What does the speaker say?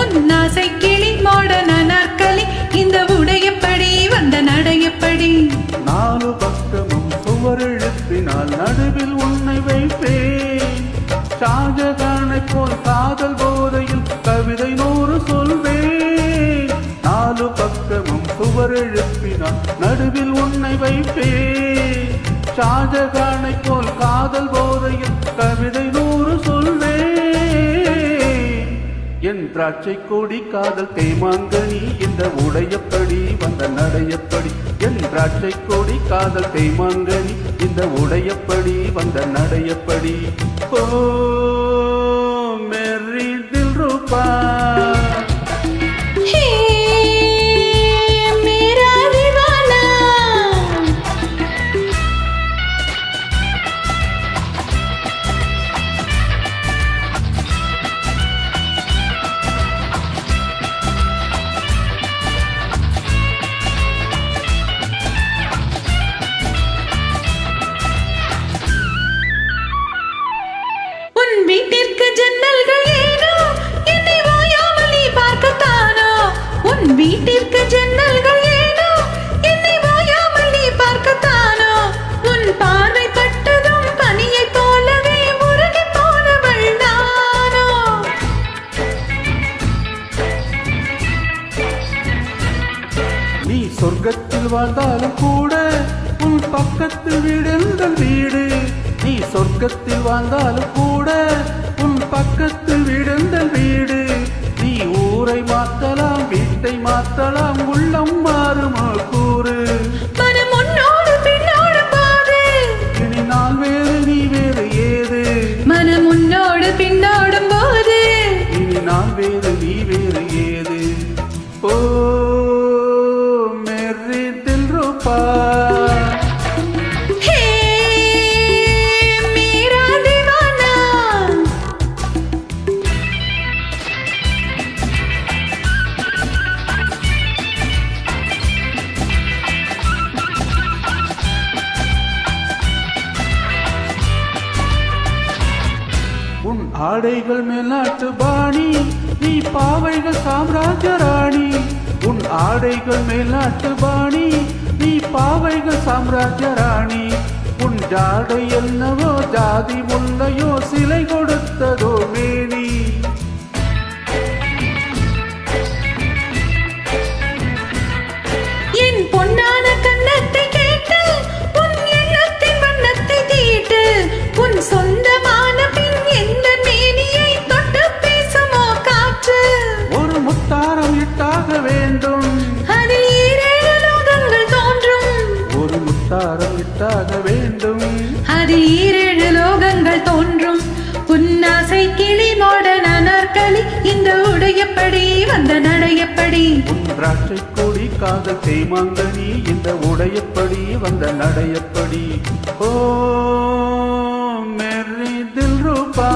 உன்னாசை கிளி மாடன நாற்களி இந்த உடையப்படி வந்த நடையப்படி நாலு பக்கமும் சுவர் எழுப்பினால் நடுவில் உன்னை வைப்பேன் ஷாஜகானை போல் காதல் போதையில் கவிதை 100 சொல்வேன் நாலு பக்கமும் சுவர் எழுப்பினால் நடுவில் உன்னை வைப்பேன் ஷாஜகானை போல் காதல் போதையில் கவிதை 100 சொல்வேன் என் திராட்சை கொடி காதல் தேமாங்கனி இந்த உடையப்படி வந்த நடையப்படி என் திராட்சை கொடி காதல் தேமாங்கனி இந்த உடையப்படி வந்த நடையப்படி ஓ மேரி தில்ருபா வீட்டிற்கு ஜன்னல்கள் ஏனோ என்னை ஓயாமல் நீ பார்க்கத்தானோ உன் வீட்டிற்கு ஜன்னல்கள் ஏனோ என்னை ஓயாமல் நீ பார்க்கத்தானோ உன் பார்வை பட்டதும் பனியை போலவே உருகி போனவள் நானோ நீ சொர்க்கத்தில் வாழ்ந்தாலும் கூட உன் பக்கத்தில் வீடெந்தன் வீடு நீ சொர்க்கத்தில் வாழ்ந்தாலும் கூட உன் பக்கத்தில் வீடெந்தன் வீடு நீ ஊரை மாற்றலாம் வீட்டை மாற்றலாம் உள்ளம் மாறுமா கூறு மனம் உன்னோடு பின்னோடு போது இனி நான் வேறு நீ வேறு ஏது மனம் உன்னோடு பின்னோடும் போது இனி நான் வேறு நீ வேறு ஏது ஓ மேரி தில்ருபா உன் ஆடைகள் மேலாட்டு பாணி நீ பாவைகள் சாம்ராஜ்ய ராணி உன் ஆடைகள் மேலாட்டு பாணி நீ பாவைகள் சாம்ராஜ்ய ராணி உன் ஜாடை என்னவோ ஜாதி முல்லையோ சிலை கொடுத்ததோ மேனி என் பொன்னான கன்னத்தை கேட்டு உன் எண்ணத்தின் வண்ணத்தை தீட்டு உன் சொந்தமான பின் எந்த மேனியை தொட்டு பேசுமோ காற்று ஒரு முத்தாரம் இட்டாக வேண்டும் அதில் 7 லோகங்கள் தோன்றும் ஒரு முத்தாரம் இட்டாக வேண்டும் அதில் 7 லோகங்கள் தோன்றும் உன்னாசை கிளி மாடன நாற்களி இந்த உடையப்படி வந்த நடையப்படி உன் திராட்சை கொடி காதல் தேமாங்கனி இந்த உடையப்படி வந்த நடையப்படி ஓ மேரி தில்ருபா